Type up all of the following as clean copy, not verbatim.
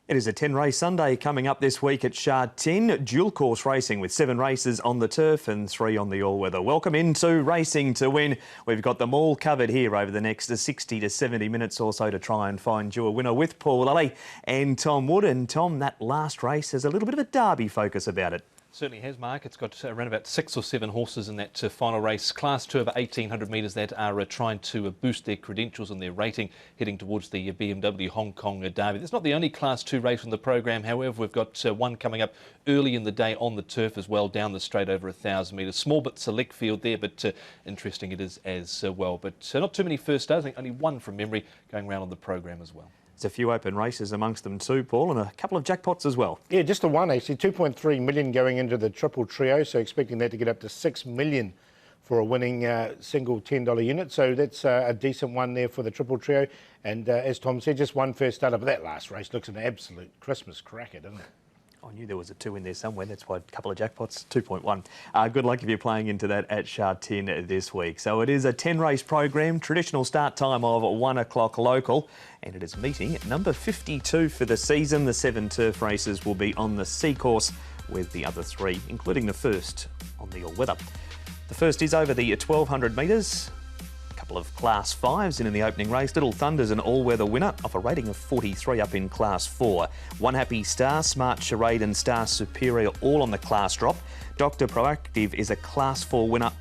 It is a 10-race Sunday coming up this week at Sha Tin. Dual course racing with 7 races on the turf and 3 on the all-weather. Welcome into Racing to Win. We've got them all covered here over the next 60 to 70 minutes or so to try and find you a winner with Paul Lally and Tom Wood. And Tom, that last race has a little bit of a derby focus about it. Certainly has, Mark. It's got around about 6 or 7 horses in that final race. Class 2 over 1,800 metres that are trying to boost their credentials and their rating heading towards the BMW Hong Kong Derby. That's not the only Class 2 race on the programme. However, we've got one coming up early in the day on the turf as well, down the straight over 1,000 metres. Small but select field there, but interesting it is as well. But not too many first starts. I think only one from memory going around on the programme as well. There's a few open races amongst them too, Paul, and a couple of jackpots as well. Yeah, just the one actually. 2.3 million going into the triple trio, so expecting that to get up to 6 million for a winning single $10 unit. So that's a decent one there for the triple trio. And as Tom said, just one first starter, but that last race looks an absolute Christmas cracker, doesn't it? I knew there was a 2 in there somewhere. That's why a couple of jackpots, 2.1. Good luck if you're playing into that at Sha Tin this week. So it is a 10-race program, traditional start time of 1 o'clock local, and it is meeting at number 52 for the season. The 7 turf races will be on the C course, with the other 3, including the first, on the all-weather. The first is over the 1,200 metres. Of Class 5s in the opening race. Little Thunder's an all-weather winner off a rating of 43 up in Class 4. One Happy Star, Smart Charade and Star Superior all on the class drop. Dr. Proactive is a Class 4 winner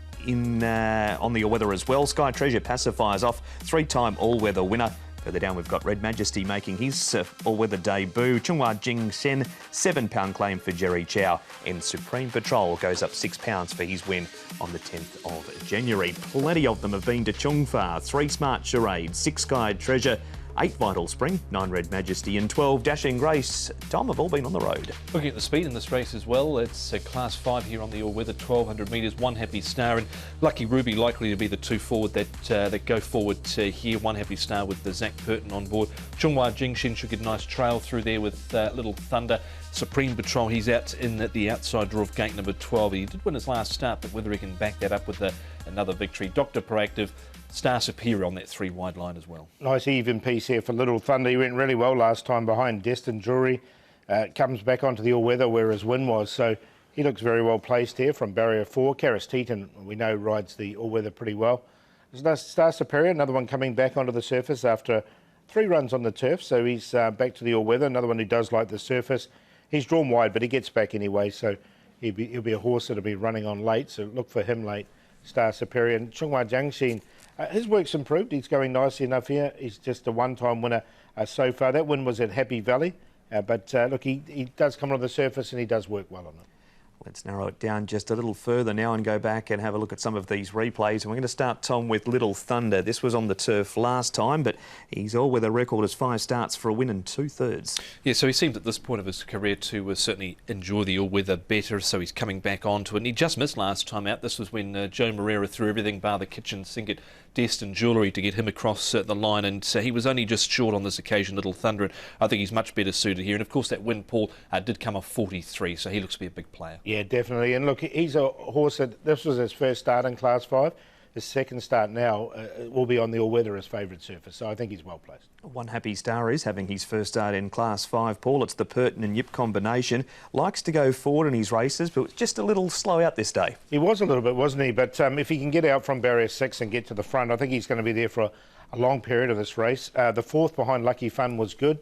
on the all-weather as well. Sky Treasure pacifiers off, 3-time all-weather winner. Further down, we've got Red Majesty making his all-weather debut. Chunghua Jing Sen, £7 claim for Jerry Chow. And Supreme Patrol goes up £6 for his win on the 10th of January. Plenty of them have been to Chungfa. 3 Smart Charade, 6 Sky Treasure, 8 Vital Spring, 9 Red Majesty and 12 Dashing Grace. Tom, have all been on the road. Looking at the speed in this race as well, it's Class 5 here on the all-weather, 1,200 metres, One Happy Star and Lucky Ruby likely to be the 2 forward that go forward here. One Happy Star with the Zach Purton on board. Chunghua Jingshin should get a nice trail through there with Little Thunder. Supreme Patrol, he's out in the outside draw of gate number 12. He did win his last start, but whether he can back that up with another victory. Dr. Proactive, Star Superior on that 3 wide line as well. Nice even piece here for Little Thunder. He went really well last time behind Destined Jewelry. Comes back onto the all-weather where his win was, so he looks very well placed here from barrier 4. Karis Teton, we know, rides the all-weather pretty well. Star Superior, another one coming back onto the surface after 3 runs on the turf, so he's back to the all-weather. Another one who does like the surface. He's drawn wide, but he gets back anyway, so he'll be a horse that'll be running on late, so look for him late, Star Superior. And Chunghua Jingshin, his work's improved. He's going nicely enough here. He's just a one-time winner so far. That win was at Happy Valley, but look, he does come on the surface and he does work well on it. Let's narrow it down just a little further now and go back and have a look at some of these replays. And we're going to start, Tom, with Little Thunder. This was on the turf last time, but he's all-weather record as 5 starts for a win and 2/3. Yeah, so he seems at this point of his career to certainly enjoy the all-weather better, so he's coming back onto it. And he just missed last time out. This was when Joe Moreira threw everything bar the kitchen sink at Destined Jewelry to get him across the line, and he was only just short on this occasion, Little Thunder, and I think he's much better suited here. And of course that win, Paul, did come off 43, so he looks to be a big player. Yeah, definitely. And look, he's a horse that this was his first start in Class 5. His second start now will be on the all-weather, his favourite surface, so I think he's well placed. One Happy Star is having his first start in Class 5, Paul. It's the Purton and Yip combination. Likes to go forward in his races, but just a little slow out this day. He was a little bit, wasn't he? But if he can get out from barrier 6 and get to the front, I think he's going to be there for a long period of this race. The 4th behind Lucky Fun was good.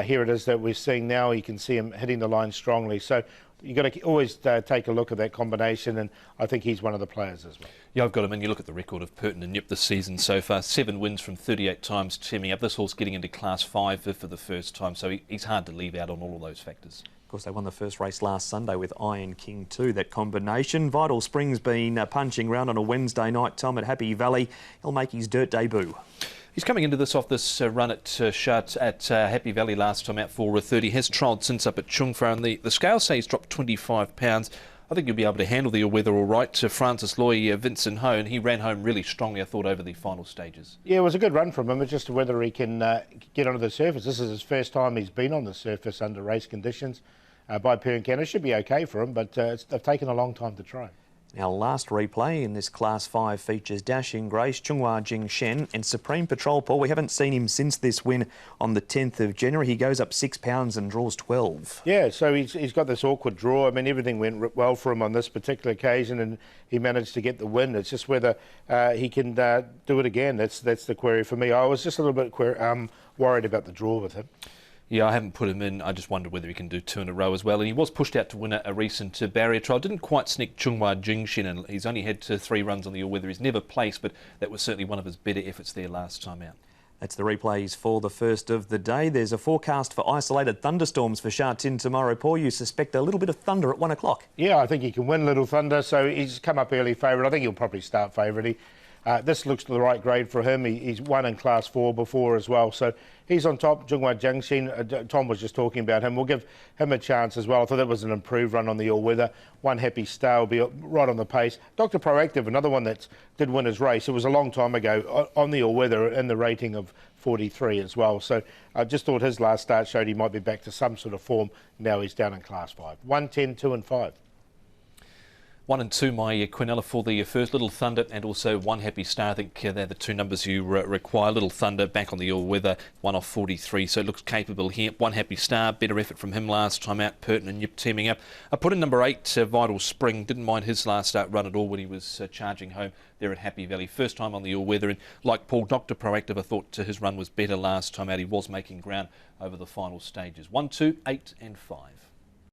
Here it is that we're seeing now. You can see him hitting the line strongly. So you've got to always take a look at that combination, and I think he's one of the players as well. Yeah, I've got him in. You look at the record of Purton and Yip this season so far. 7 wins from 38 times teaming up. This horse getting into Class 5 for the first time, so he's hard to leave out on all of those factors. Of course, they won the first race last Sunday with Iron King 2, that combination. Vital Spring's been punching round on a Wednesday night, Tom, at Happy Valley. He'll make his dirt debut. He's coming into this off this run at Happy Valley last time out for 30. Has trialled since up at Chungfa, and the scale says he's dropped 25 pounds. I think he'll be able to handle the all-weather all right. Francis Loy, Vincent Ho, and he ran home really strongly, I thought, over the final stages. Yeah, it was a good run from him. It's just whether he can get onto the surface. This is his first time he's been on the surface under race conditions by Perrin Canada. Should be okay for him, but they've taken a long time to try. Our last replay in this Class 5 features Dashing Grace, Chunghua Jing Shen and Supreme Patrol Paul. We haven't seen him since this win on the 10th of January. He goes up £6 and draws 12. Yeah, so he's got this awkward draw. I mean, everything went well for him on this particular occasion and he managed to get the win. It's just whether he can do it again. That's the query for me. I was just a little bit worried about the draw with him. Yeah, I haven't put him in. I just wondered whether he can do 2 in a row as well. And he was pushed out to win a recent barrier trial. Didn't quite sneak Chunghua Jingshin, and he's only had 3 runs on the all-weather. He's never placed, but that was certainly one of his better efforts there last time out. That's the replays for the first of the day. There's a forecast for isolated thunderstorms for Sha Tin tomorrow. Paul, you suspect a little bit of thunder at 1 o'clock. Yeah, I think he can win Little Thunder, so he's come up early favourite. I think he'll probably start favourite. This looks the right grade for him. He's won in Class 4 before as well. So he's on top. Chunghua Jingshin, Tom was just talking about him. We'll give him a chance as well. I thought that was an improved run on the all-weather. One Happy Star will be right on the pace. Dr. Proactive, another one that did win his race. It was a long time ago on the all-weather in the rating of 43 as well. So I just thought his last start showed he might be back to some sort of form. Now he's down in Class 5. 1, 10, 2 and 5. 1 and 2, my Quinella for the first Little Thunder, and also One Happy Star. I think they're the 2 numbers you require. Little Thunder back on the all-weather, 1 off 43, so it looks capable here. One Happy Star, better effort from him last time out. Purton and Yip teaming up. I put in number 8, Vital Spring. Didn't mind his last start run at all when he was charging home there at Happy Valley. First time on the all-weather, and like Paul, Dr. Proactive, I thought his run was better last time out. He was making ground over the final stages. 1, 2, 8 and 5.